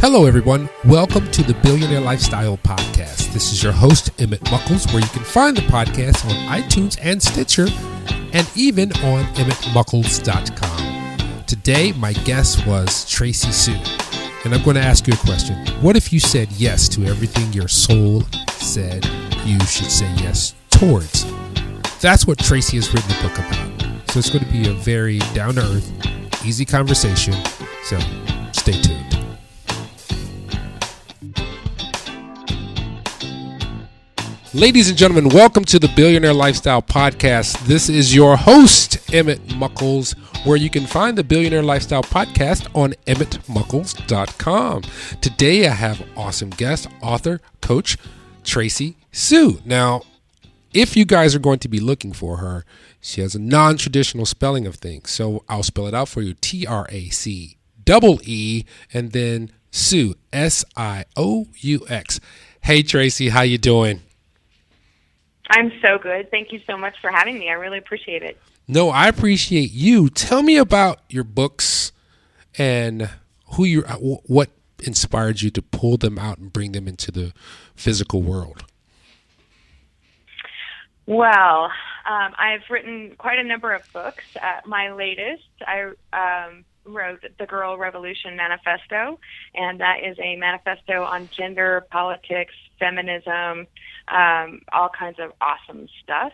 Hello, everyone. Welcome to the Billionaire LifeStyle Podcast. This is your host, Emmett Muckles, where you can find the podcast on iTunes and Stitcher, and even on emmettmuckles.com. Today, my guest was Tracee Sioux, and I'm going to ask you a question. What if you said yes to everything your soul said you should say yes towards? That's what Tracee has written a book about. So it's going to be a very down-to-earth, easy conversation. So stay tuned. Ladies and gentlemen, welcome to the Billionaire Lifestyle Podcast. This is your host, Emmett Muckles, where you can find the Billionaire Lifestyle Podcast on emmettmuckles.com. Today I have awesome guest, author, coach, Tracee Sioux. Now, if you guys are going to be looking for her, she has a non-traditional spelling of things. So I'll spell it out for you, Tracee, and then Sioux, Sioux. Hey, Tracee, how you doing? I'm so good. Thank you so much for having me. I really appreciate it. No, I appreciate you. Tell me about your books and what inspired you to pull them out and bring them into the physical world. Well, I've written quite a number of books. My latest, I wrote The Girl Revolution Manifesto, and that is a manifesto on gender, politics, feminism, all kinds of awesome stuff,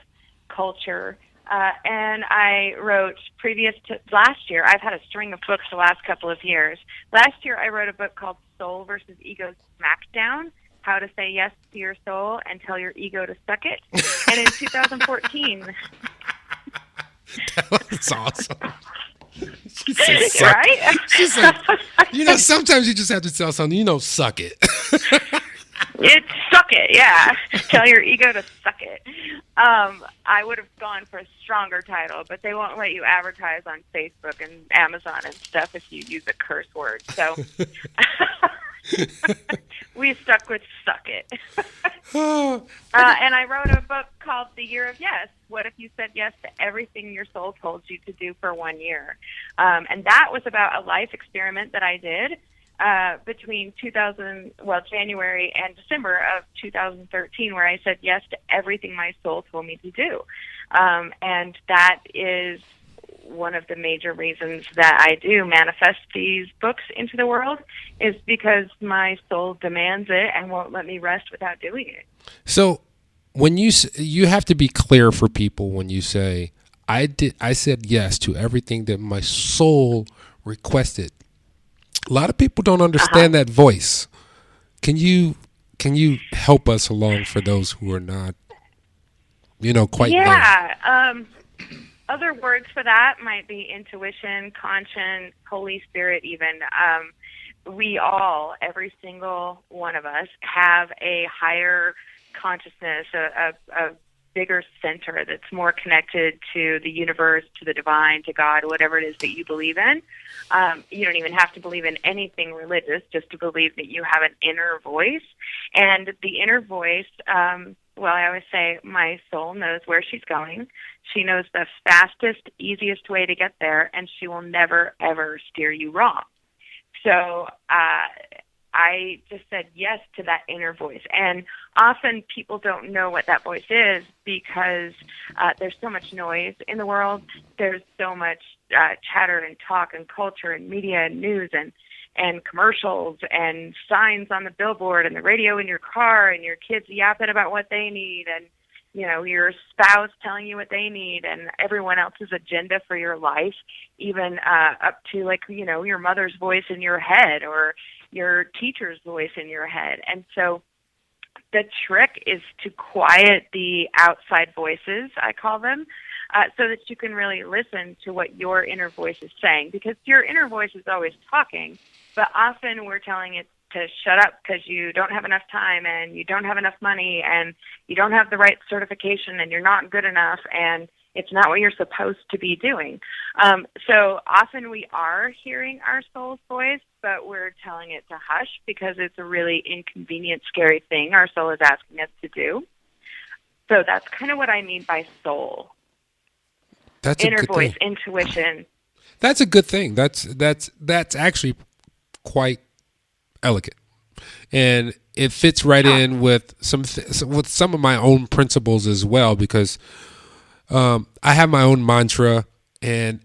culture. And I wrote previous to last year, I've had a string of books the last couple of years. Last year, I wrote a book called Soul versus Ego Smackdown, How to Say Yes to Your Soul and Tell Your Ego to Suck It. And in 2014... That's awesome. She said, suck. Right? She said, sometimes you just have to tell something, suck it. Suck it, yeah. Tell your ego to suck it. I would have gone for a stronger title, but they won't let you advertise on Facebook and Amazon and stuff if you use a curse word. So we stuck with suck it. And I wrote a book called The Year of Yes. What if you said yes to everything your soul told you to do for 1 year? And that was about a life experiment that I did between January and December of 2013, where I said yes to everything my soul told me to do. And that is one of the major reasons that I do manifest these books into the world, is because my soul demands it and won't let me rest without doing it. So when you have to be clear for people when you say, I said yes to everything that my soul requested. A lot of people don't understand that voice. Can you help us along for those who are not, quite there? Yeah. Other words for that might be intuition, conscience, Holy Spirit even. We all, every single one of us, have a higher consciousness, a bigger center that's more connected to the universe, to the divine, to God, whatever it is that you believe in. You don't even have to believe in anything religious, just to believe that you have an inner voice. And the inner voice, I always say my soul knows where she's going. She knows the fastest, easiest way to get there, and she will never, ever steer you wrong. So I just said yes to that inner voice. And often people don't know what that voice is because there's so much noise in the world. There's so much chatter and talk and culture and media and news and commercials and signs on the billboard and the radio in your car and your kids yapping about what they need and, your spouse telling you what they need and everyone else's agenda for your life, even up to your mother's voice in your head or your teacher's voice in your head. And so the trick is to quiet the outside voices, I call them, so that you can really listen to what your inner voice is saying, because your inner voice is always talking, but often we're telling it to shut up because you don't have enough time and you don't have enough money and you don't have the right certification and you're not good enough and it's not what you're supposed to be doing. So often we are hearing our soul's voice, but we're telling it to hush because it's a really inconvenient, scary thing our soul is asking us to do. So that's kind of what I mean by soul. That's inner voice, intuition. That's a good thing. That's actually quite elegant. And it fits right in with with some of my own principles as well, because I have my own mantra, and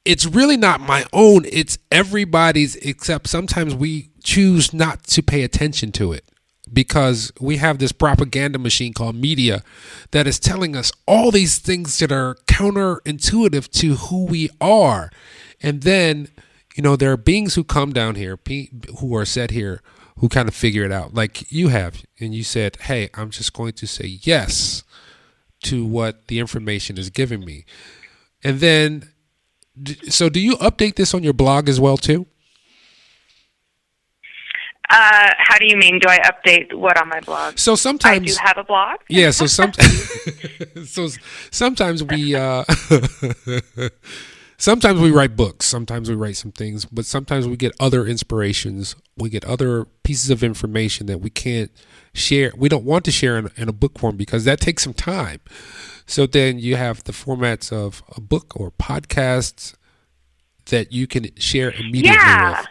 it's really not my own. It's everybody's, except sometimes we choose not to pay attention to it because we have this propaganda machine called media that is telling us all these things that are counterintuitive to who we are. And then, there are beings who come down here, who are set here, who kind of figure it out like you have. And you said, hey, I'm just going to say yes to what the information is giving me. And then, so do you update this on your blog as well too? How do you mean? Do I update what on my blog? So sometimes I do have a blog. Yeah. So sometimes we sometimes we write books. Sometimes we write some things, but sometimes we get other inspirations. We get other pieces of information that we can't share. We don't want to share in a book form because that takes some time. So then you have the formats of a book or podcasts that you can share immediately with.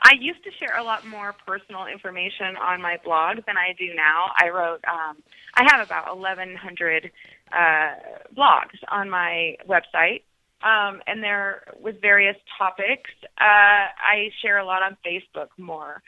I used to share a lot more personal information on my blog than I do now. I have about 1,100 blogs on my website, and they're with various topics. I share a lot on Facebook more,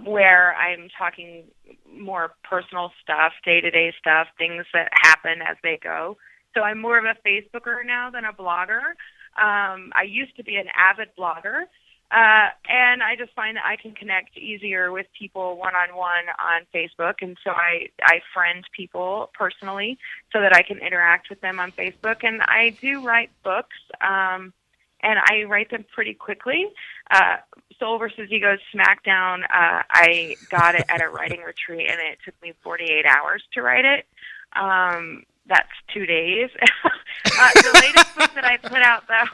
where I'm talking more personal stuff, day-to-day stuff, things that happen as they go. So I'm more of a Facebooker now than a blogger. I used to be an avid blogger. And I just find that I can connect easier with people one-on-one on Facebook. And so I friend people personally so that I can interact with them on Facebook. And I do write books, and I write them pretty quickly. Soul versus Ego's Smackdown, I got it at a writing retreat, and it took me 48 hours to write it. That's 2 days. The latest book that I put out, though,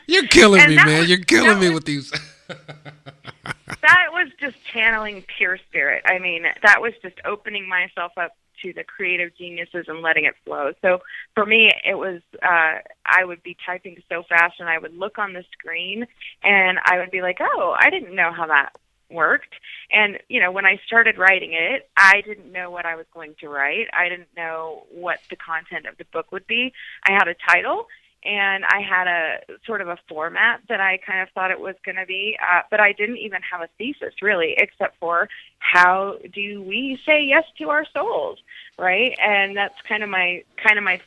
you're killing me, man. You're killing me with these. That was just channeling pure spirit. I mean, that was just opening myself up to the creative geniuses and letting it flow. So for me, it was, I would be typing so fast and I would look on the screen and I would be like, oh, I didn't know how that worked. And, when I started writing it, I didn't know what I was going to write. I didn't know what the content of the book would be. I had a title. And I had a sort of a format that I kind of thought it was going to be, but I didn't even have a thesis really, except for how do we say yes to our souls, right? And that's kind of my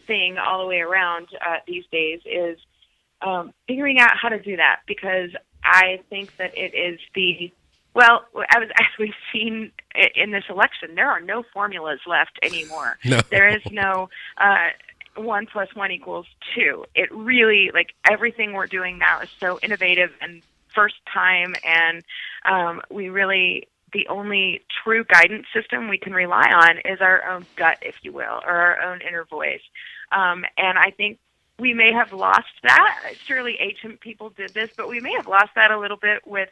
thing all the way around these days is figuring out how to do that, because I think that it is as we've seen in this election, there are no formulas left anymore. No. There is no 1 + 1 = 2. It really, everything we're doing now is so innovative and first time, and the only true guidance system we can rely on is our own gut, if you will, or our own inner voice. And I think we may have lost that. Surely ancient people did this, but we may have lost that a little bit with,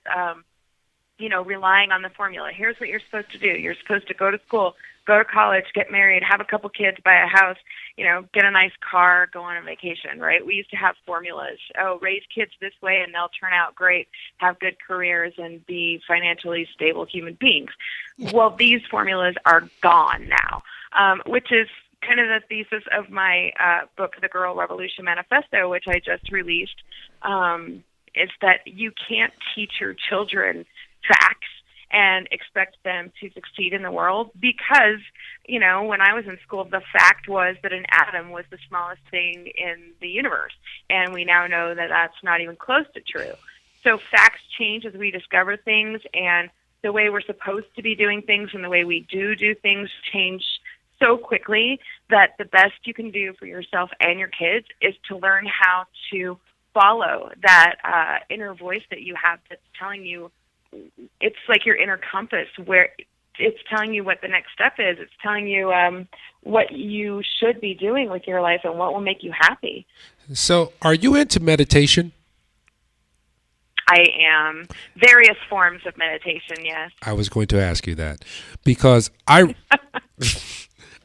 relying on the formula. Here's what you're supposed to do. You're supposed to go to school, go to college, get married, have a couple kids, buy a house, get a nice car, go on a vacation, right? We used to have formulas. Oh, raise kids this way and they'll turn out great, have good careers, and be financially stable human beings. Well, these formulas are gone now, which is kind of the thesis of my book, The Girl Revolution Manifesto, which I just released, is that you can't teach your children facts and expect them to succeed in the world, because, when I was in school, the fact was that an atom was the smallest thing in the universe, and we now know that that's not even close to true. So facts change as we discover things, and the way we're supposed to be doing things and the way we do things change so quickly that the best you can do for yourself and your kids is to learn how to follow that inner voice that you have that's telling you. It's like your inner compass, where it's telling you what the next step is. It's telling you what you should be doing with your life and what will make you happy. So are you into meditation? I am. Various forms of meditation, yes. I was going to ask you that because I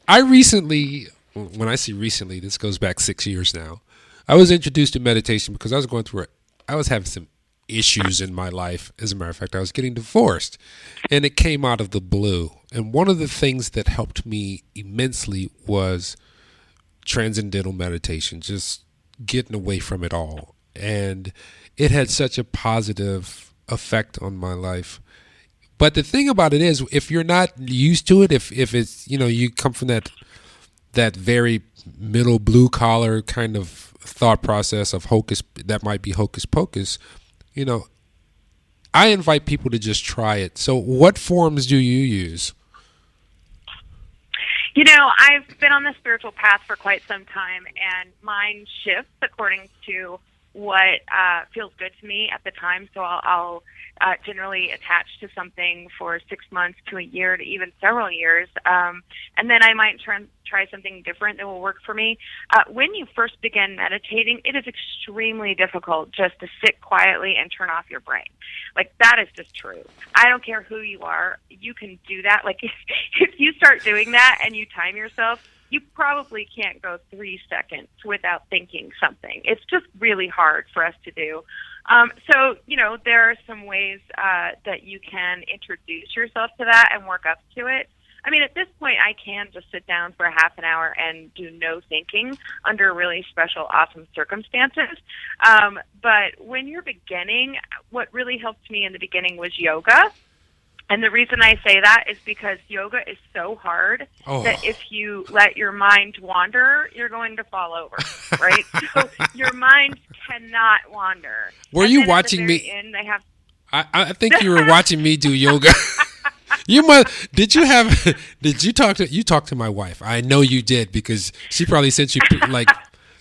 recently, when I say recently, this goes back 6 years now, I was introduced to meditation because I was going through it. I was having some issues in my life. As a matter of fact, I was getting divorced, and it came out of the blue. And one of the things that helped me immensely was transcendental meditation, just getting away from it all. And it had such a positive effect on my life. But the thing about it is, if you're not used to it, if it's, you come from that very middle blue collar kind of thought process of that might be hocus pocus, I invite people to just try it. So what forms do you use? I've been on the spiritual path for quite some time, and mine shifts according to what feels good to me at the time. So I'll generally attach to something for 6 months to a year to even several years. And then I might try something different that will work for me. When you first begin meditating, it is extremely difficult just to sit quietly and turn off your brain. Like, that is just true. I don't care who you are. You can do that. Like, if you start doing that and you time yourself, you probably can't go 3 seconds without thinking something. It's just really hard for us to do. So, there are some ways that you can introduce yourself to that and work up to it. I mean, at this point, I can just sit down for a half an hour and do no thinking under really special, awesome circumstances. But when you're beginning, what really helped me in the beginning was yoga. And the reason I say that is because yoga is so hard that if you let your mind wander, you're going to fall over, right? So your mind cannot wander. Were you watching me? I think you were watching me do yoga. Did you talk to my wife? I know you did, because she probably sent you like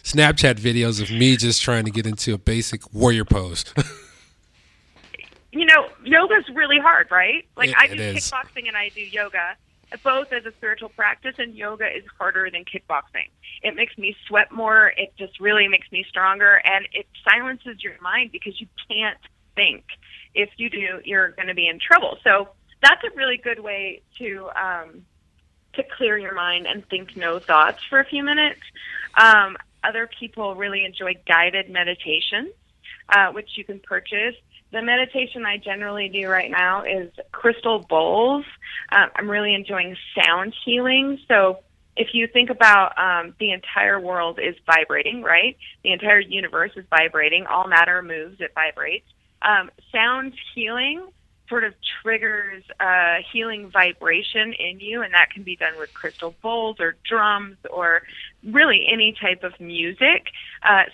Snapchat videos of me just trying to get into a basic warrior pose. Yoga's really hard, right? Like, I do is. kickboxing and I do yoga, both as a spiritual practice, and yoga is harder than kickboxing. It makes me sweat more. It just really makes me stronger, and it silences your mind because you can't think. If you do, you're going to be in trouble. So that's a really good way to clear your mind and think no thoughts for a few minutes. Other people really enjoy guided meditations, which you can purchase. The meditation I generally do right now is crystal bowls. I'm really enjoying sound healing. So if you think about the entire world is vibrating, right? The entire universe is vibrating. All matter moves, it vibrates. Sound healing sort of triggers a healing vibration in you, and that can be done with crystal bowls or drums or really any type of music.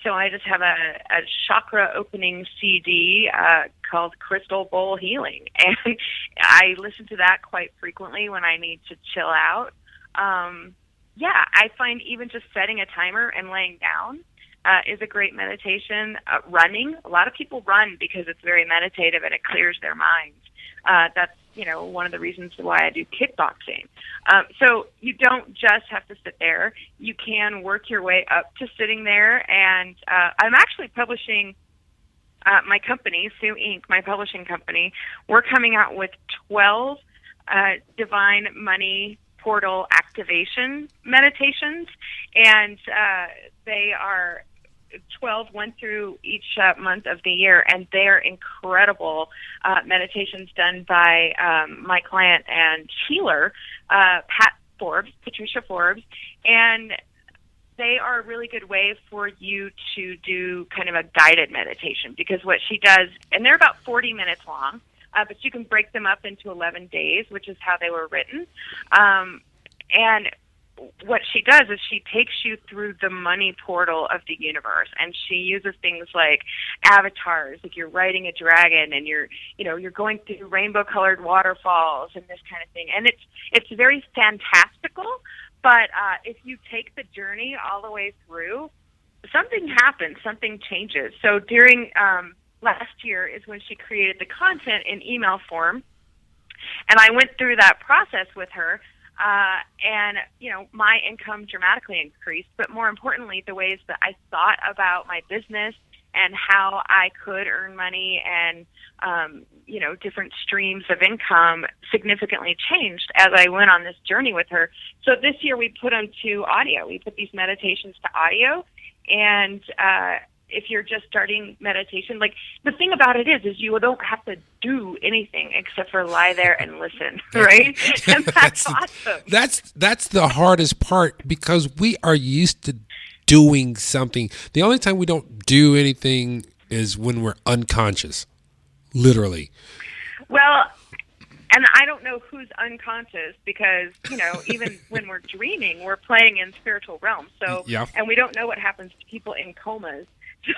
So I just have a chakra opening CD called Crystal Bowl Healing, and I listen to that quite frequently when I need to chill out. I find even just setting a timer and laying down is a great meditation. Running, a lot of people run because it's very meditative and it clears their minds. That's one of the reasons why I do kickboxing. So you don't just have to sit there. You can work your way up to sitting there. And I'm actually publishing my company, Sioux Inc., my publishing company. We're coming out with 12 Divine Money Portal activation meditations, and they are 12 went through each month of the year, and they're incredible meditations done by my client and healer, Patricia Forbes, and they are a really good way for you to do kind of a guided meditation, because what she does, and they're about 40 minutes long, but you can break them up into 11 days, which is how they were written, and what she does is she takes you through the money portal of the universe, and she uses things like avatars, like you're riding a dragon and you're going through rainbow colored waterfalls and this kind of thing. And it's very fantastical, but if you take the journey all the way through, something happens, something changes. So during last year is when she created the content in email form, and I went through that process with her. And my income dramatically increased, but more importantly, the ways that I thought about my business and how I could earn money and, different streams of income significantly changed as I went on this journey with her. So this year we put them to audio. We put these meditations to audio, and if you're just starting meditation, like the thing about it is you don't have to do anything except for lie there and listen, right? And that's awesome. That's the hardest part, because we are used to doing something. The only time we don't do anything is when we're unconscious, literally. Well, and I don't know who's unconscious, because, even when we're dreaming, we're playing in spiritual realms. So, yeah. And we don't know what happens to people in comas. So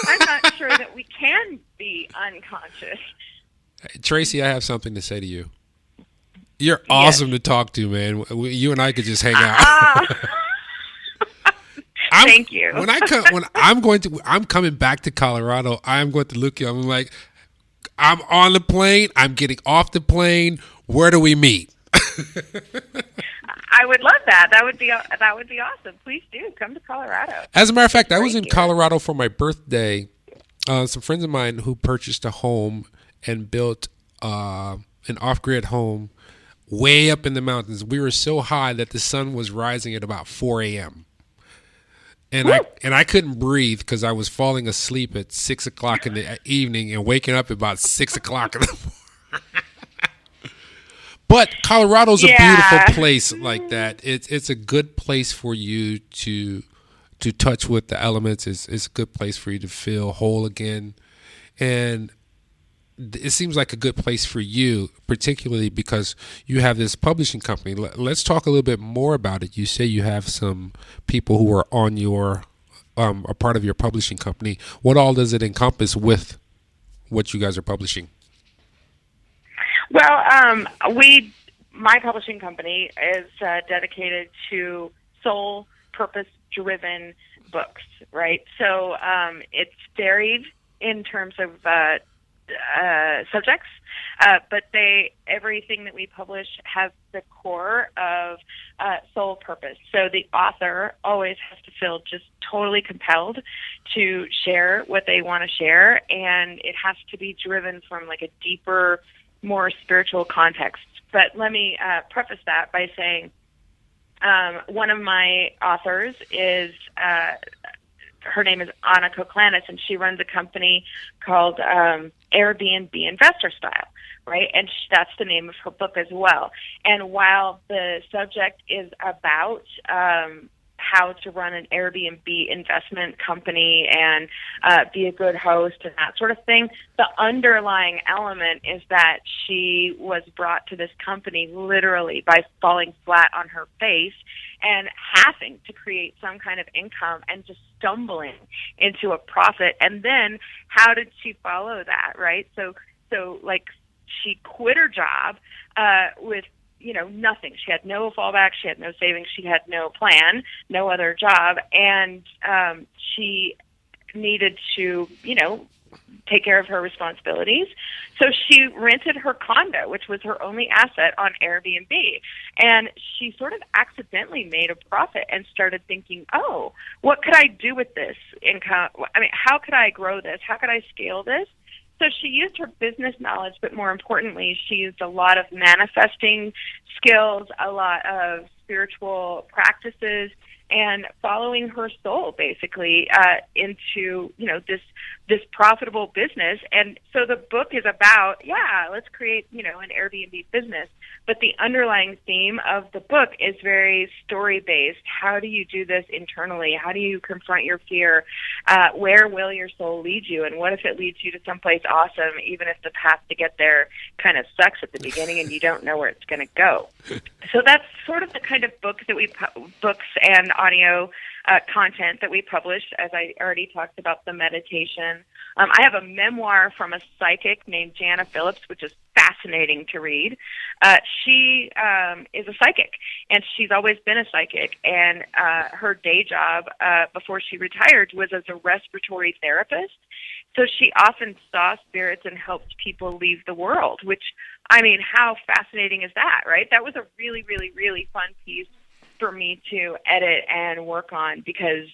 I'm not sure that we can be unconscious. Tracee, I have something to say to you. You're awesome to talk to, man. You and I could just hang out. Thank you. I'm coming back to Colorado. I'm going to look you up. I'm like, I'm on the plane. I'm getting off the plane. Where do we meet? I would love that. That would be awesome. Please do come to Colorado. As a matter of fact, I was in Colorado for my birthday. Some friends of mine who purchased a home and built an off-grid home way up in the mountains. We were so high that the sun was rising at about 4 a.m. And I couldn't breathe because I was falling asleep at 6 o'clock in the evening and waking up at about 6 o'clock in the morning. But Colorado's a beautiful place like that. It's a good place for you to touch with the elements. It's a good place for you to feel whole again. And it seems like a good place for you, particularly because you have this publishing company. Let's talk a little bit more about it. You say you have some people who are on your, a part of your publishing company. What all does it encompass with what you guys are publishing? Well, my publishing company is dedicated to soul purpose-driven books, right? So it's varied in terms of subjects, but everything that we publish has the core of soul purpose. So the author always has to feel just totally compelled to share what they want to share, and it has to be driven from like a deeper, more spiritual context. But let me preface that by saying one of my authors is her name is Anna Koklanis, and she runs a company called Airbnb Investor Style, right? And that's the name of her book as well. And while the subject is about how to run an Airbnb investment company and be a good host and that sort of thing, the underlying element is that she was brought to this company literally by falling flat on her face and having to create some kind of income and just stumbling into a profit. And then how did she follow that, right? So like she quit her job with nothing. She had no fallback. She had no savings. She had no plan, no other job. And she needed to, take care of her responsibilities. So she rented her condo, which was her only asset, on Airbnb. And she sort of accidentally made a profit and started thinking, oh, what could I do with this income? I mean, how could I grow this? How could I scale this? So she used her business knowledge, but more importantly, she used a lot of manifesting skills, a lot of spiritual practices, and following her soul basically into this profitable business. And so the book is about let's create an Airbnb business, but the underlying theme of the book is very story based. How do you do this internally? How do you confront your fear? Where will your soul lead you? And what if it leads you to someplace awesome, even if the path to get there kind of sucks at the beginning and you don't know where it's going to go? So that's sort of the kind of books and audio content that we publish. As I already talked about, the meditation. I have a memoir from a psychic named Jana Phillips, which is fascinating to read. She is a psychic, and she's always been a psychic. And her day job before she retired was as a respiratory therapist. So she often saw spirits and helped people leave the world, which, I mean, how fascinating is that, right? That was a really, really, really fun piece for me to edit and work on because,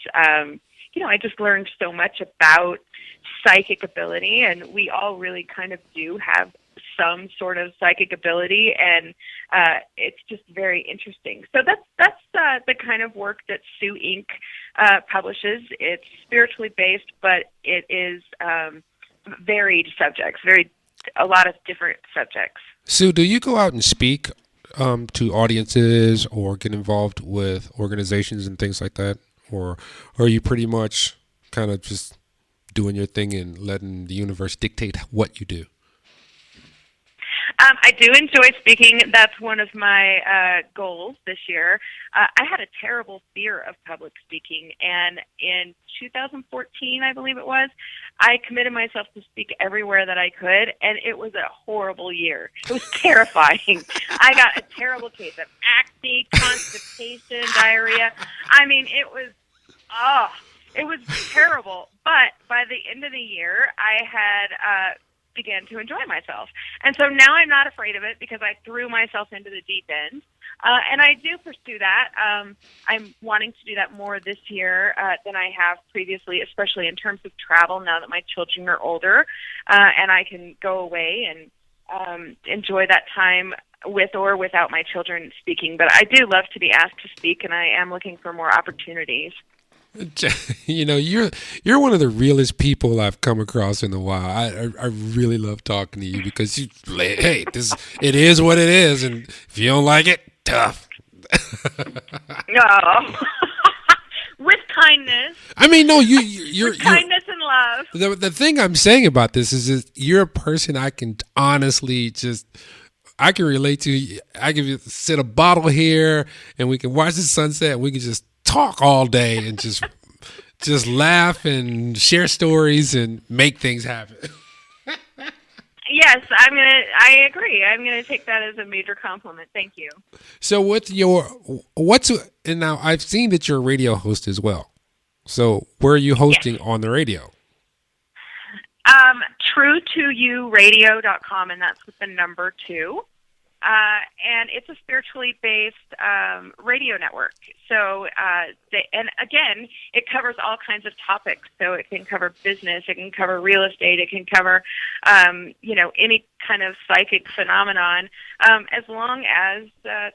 I just learned so much about psychic ability, and we all really kind of do have some sort of psychic ability, and it's just very interesting. So that's the kind of work that Sioux Inc. Publishes. It's spiritually based, but it is varied subjects, a lot of different subjects. Sue, do you go out and speak to audiences or get involved with organizations and things like that? Or are you pretty much kind of just doing your thing and letting the universe dictate what you do? I do enjoy speaking. That's one of my goals this year. I had a terrible fear of public speaking, and in 2014, I believe it was, I committed myself to speak everywhere that I could, and it was a horrible year. It was terrifying. I got a terrible case of acne, constipation, diarrhea. I mean, it was terrible. But by the end of the year, I had began to enjoy myself. And so now I'm not afraid of it because I threw myself into the deep end. And I do pursue that. I'm wanting to do that more this year than I have previously, especially in terms of travel now that my children are older, and I can go away and enjoy that time with or without my children speaking. But I do love to be asked to speak, and I am looking for more opportunities. You know, you're one of the realest people I've come across in a while. I really love talking to you because hey, it is what it is, and if you don't like it, tough. No, with kindness. I mean, no, you're kindness and love. The thing I'm saying about this is that you're a person I can honestly I can relate to. I can sit a bottle here, and we can watch the sunset, and we can just talk all day and just laugh and share stories and make things happen. Yes, I agree. I'm gonna take that as a major compliment. Thank you. So and now I've seen that you're a radio host as well. So where are you hosting on the radio? True2uradio.com, and that's with the number 2. And it's a spiritually based radio network. So, and again, it covers all kinds of topics. So it can cover business, it can cover real estate, it can cover, any kind of psychic phenomenon, as long as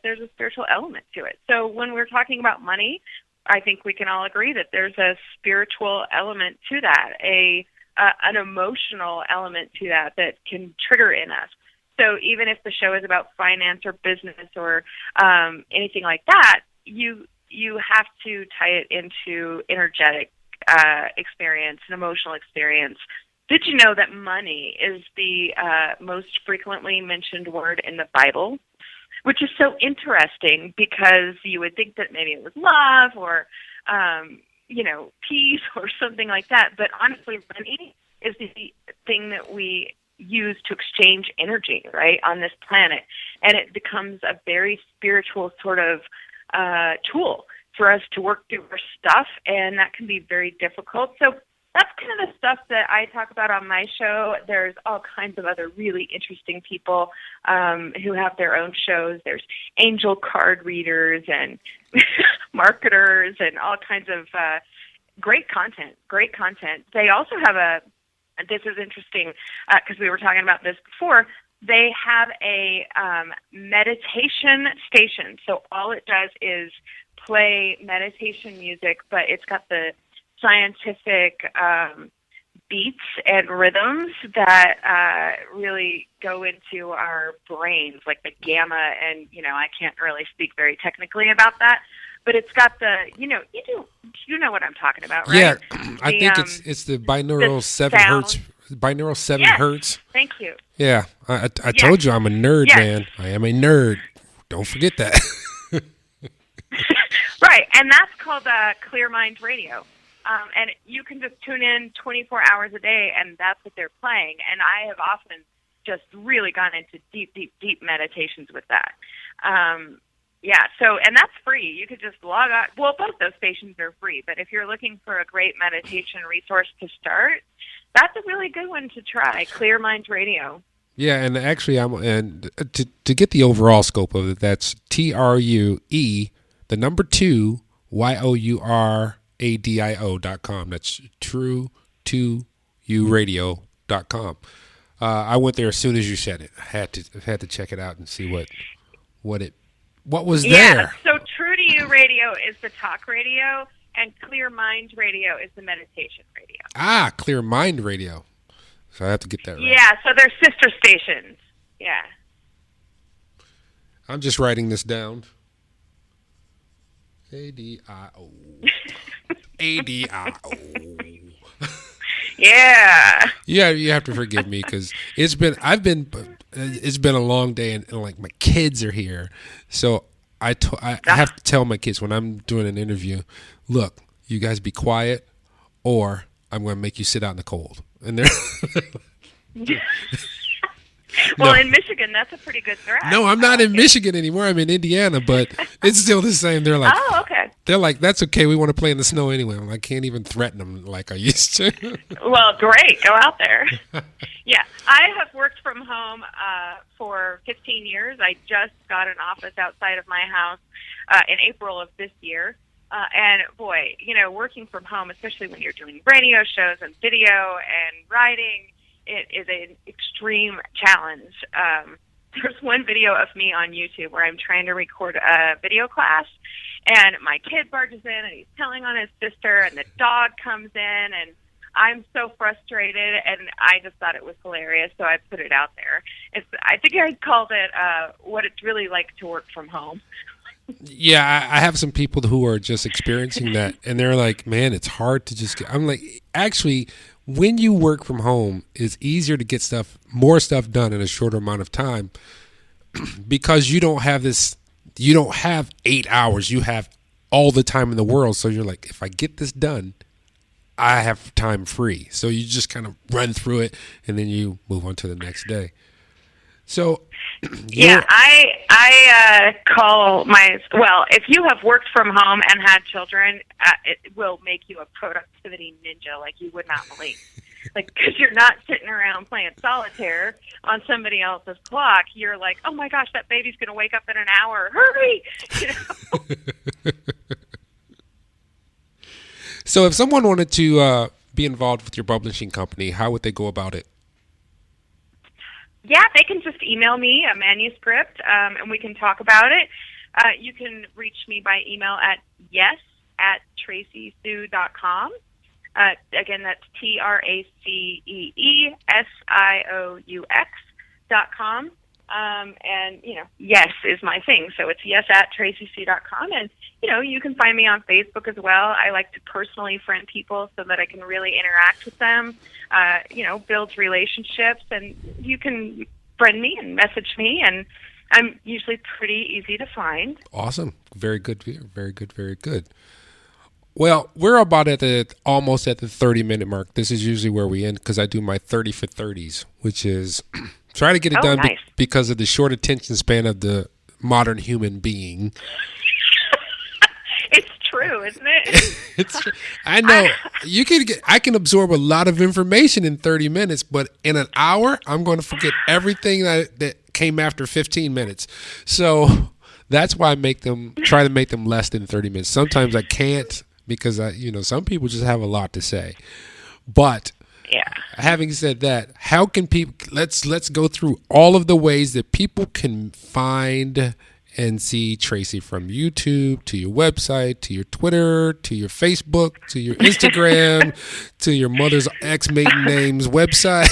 there's a spiritual element to it. So when we're talking about money, I think we can all agree that there's a spiritual element to that, an emotional element to that can trigger in us. So even if the show is about finance or business or anything like that, you have to tie it into energetic experience, an emotional experience. Did you know that money is the most frequently mentioned word in the Bible? Which is so interesting because you would think that maybe it was love or, peace or something like that. But honestly, money is the thing that we use to exchange energy, right, on this planet. And it becomes a very spiritual sort of tool for us to work through our stuff, and that can be very difficult. So that's kind of the stuff that I talk about on my show. There's all kinds of other really interesting people who have their own shows. There's angel card readers and marketers and all kinds of great content. They also have this is interesting because we were talking about this before, they have a meditation station. So all it does is play meditation music, but it's got the scientific beats and rhythms that really go into our brains, like the gamma, and I can't really speak very technically about that, but it's got the you know what I'm talking about, right? Yeah, I think it's the binaural 7 hertz. Binaural 7 hertz. Thank you. Yeah, I told you I'm a nerd, man. I am a nerd. Don't forget that. Right, and that's called Clear Mind Radio. And you can just tune in 24 hours a day, and that's what they're playing. And I have often just really gone into deep meditations with that. And that's free. You could just log on. Well, both those stations are free, but if you're looking for a great meditation resource to start, that's a really good one to try, Clear Mind Radio. Yeah, and actually, to get the overall scope of it, that's TRUE, the number 2, YOURADIO.com. That's true2uradio.com. I went there as soon as you said it. I had to check it out and see what was there. So True to You Radio is the talk radio, and Clear Mind Radio is the meditation radio. Ah, Clear Mind Radio. So I have to get that right. Yeah, so they're sister stations. Yeah. I'm just writing this down. ADIO. ADIO. Yeah. Yeah, you have to forgive me because it's been a long day and like my kids are here, so I have to tell my kids when I'm doing an interview, look, you guys be quiet, or I'm going to make you sit out in the cold. And they're well, in Michigan, that's a pretty good threat. No, I'm not in Michigan anymore. I'm in Indiana, but it's still the same. They're like, oh, okay. They're like, that's okay. We want to play in the snow anyway. I can't even threaten them like I used to. Well, great. Go out there. Yeah, I have worked from home for 15 years. I just got an office outside of my house in April of this year. And boy, working from home, especially when you're doing radio shows and video and writing, it is an extreme challenge. There's one video of me on YouTube where I'm trying to record a video class, and my kid barges in, and he's telling on his sister, and the dog comes in, and I'm so frustrated, and I just thought it was hilarious, so I put it out there. I think I called it what it's really like to work from home. Yeah, I have some people who are just experiencing that, and they're like, man, it's hard to just get. I'm like, actually, when you work from home, it's easier to get more stuff done in a shorter amount of time because you don't have 8 hours. You have all the time in the world. So you're like, if I get this done, I have time free. So you just kind of run through it and then you move on to the next day. So, yeah, I call if you have worked from home and had children, it will make you a productivity ninja like you would not believe. Like, because you're not sitting around playing solitaire on somebody else's clock. You're like, oh my gosh, that baby's going to wake up in an hour. Hurry! So if someone wanted to be involved with your publishing company, how would they go about it? Yeah, they can just email me a manuscript, and we can talk about it. You can reach me by email at yes@TraceeSioux.com. Again, that's TraceeSioux.com. And, yes is my thing. So it's yes@TraceeSioux.com. And, you can find me on Facebook as well. I like to personally friend people so that I can really interact with them, build relationships. And you can friend me and message me. And I'm usually pretty easy to find. Awesome. Very good. Very good. Very good. Well, we're about almost at the 30-minute mark. This is usually where we end because I do my 30 for 30s, which is try to get it done nice. because of the short attention span of the modern human being. It's true, isn't it? It's true. I know. I can absorb a lot of information in 30 minutes, but in an hour, I'm going to forget everything that came after 15 minutes. So that's why I try to make them less than 30 minutes. Sometimes I can't because some people just have a lot to say. But yeah. Having said that, how can people let's go through all of the ways that people can find and see Tracee, from YouTube to your website to your Twitter to your Facebook to your Instagram to your mother's ex-maiden name's website.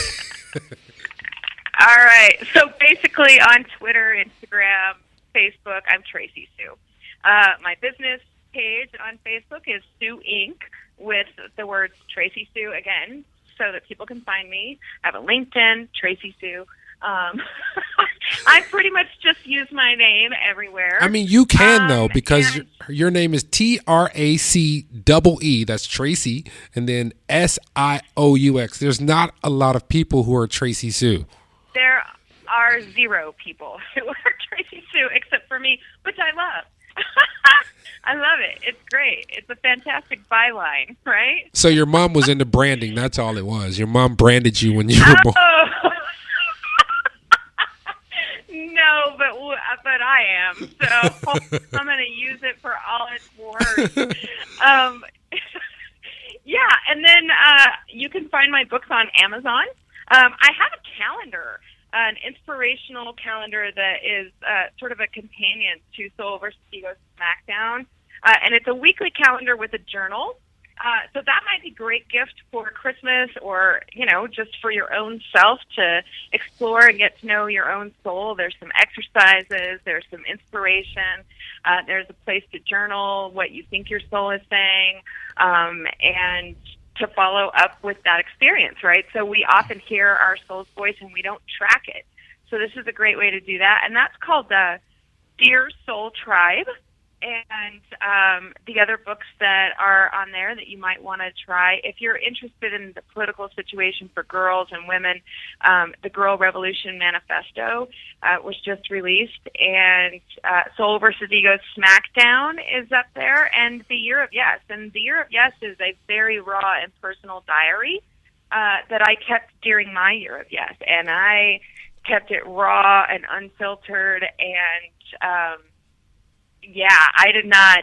All right. So basically on Twitter, Instagram, Facebook, I'm Tracee Sioux. My business page on Facebook is Sioux Inc. with the words Tracee Sioux again, so that people can find me. I have a LinkedIn, Tracee Sioux. I pretty much just use my name everywhere. I mean, you can though, because your name is Tracee. That's Tracee, and then Sioux. There's not a lot of people who are Tracee Sioux. There are 0 people who are Tracee Sioux except for me, which I love. I love it. It's great. It's a fantastic byline, right? So your mom was into branding. That's all it was. Your mom branded you when you were born. No, but I am. So I'm going to use it for all it's worth. Yeah, and then you can find my books on Amazon. I have a an inspirational calendar that is sort of a companion to Soul versus Ego Smackdown. And it's a weekly calendar with a journal. So that might be a great gift for Christmas or, just for your own self to explore and get to know your own soul. There's some exercises. There's some inspiration. There's a place to journal what you think your soul is saying, and to follow up with that experience, right? So we often hear our soul's voice and we don't track it. So this is a great way to do that. And that's called the Dear Soul Tribe. And the other books that are on there that you might want to try, if you're interested in the political situation for girls and women, the Girl Revolution Manifesto was just released, and Soul versus Ego Smackdown is up there, and The Year of Yes. And The Year of Yes is a very raw and personal diary that I kept during my Year of Yes, and I kept it raw and unfiltered, and I did not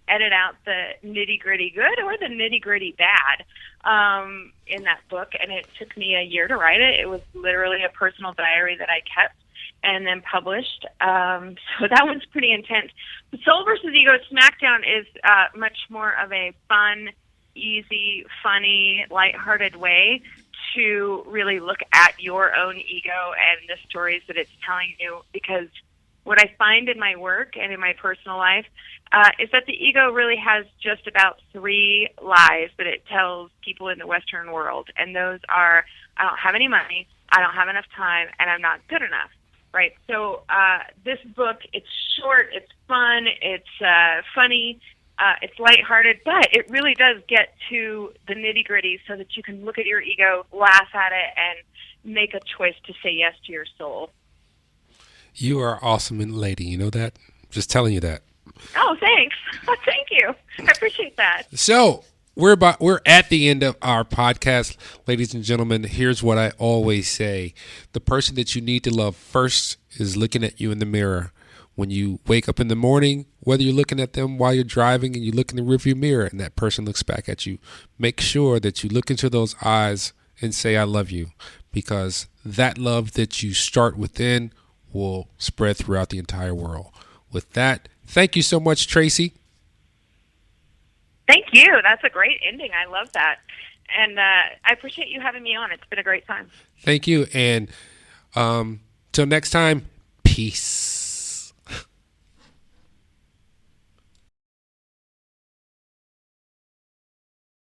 edit out the nitty-gritty good or the nitty-gritty bad in that book, and it took me a year to write it. It was literally a personal diary that I kept and then published. So that one's pretty intense. Soul versus Ego Smackdown is much more of a fun, easy, funny, lighthearted way to really look at your own ego and the stories that it's telling you, because what I find in my work and in my personal life is that the ego really has just about 3 lies that it tells people in the Western world. And those are, I don't have any money, I don't have enough time, and I'm not good enough, right? So this book, it's short, it's fun, it's funny, it's lighthearted, but it really does get to the nitty-gritty so that you can look at your ego, laugh at it, and make a choice to say yes to your soul. You are awesome, lady. You know that? Just telling you that. Oh, thanks. Thank you. I appreciate that. So we're at the end of our podcast, ladies and gentlemen. Here's what I always say: the person that you need to love first is looking at you in the mirror. When you wake up in the morning, whether you're looking at them while you're driving and you look in the rearview mirror and that person looks back at you, make sure that you look into those eyes and say, "I love you," because that love that you start within will spread throughout the entire world. With that, thank you so much, Tracee. Thank you. That's a great ending. I love that. And I appreciate you having me on. It's been a great time. Thank you. And till next time, peace.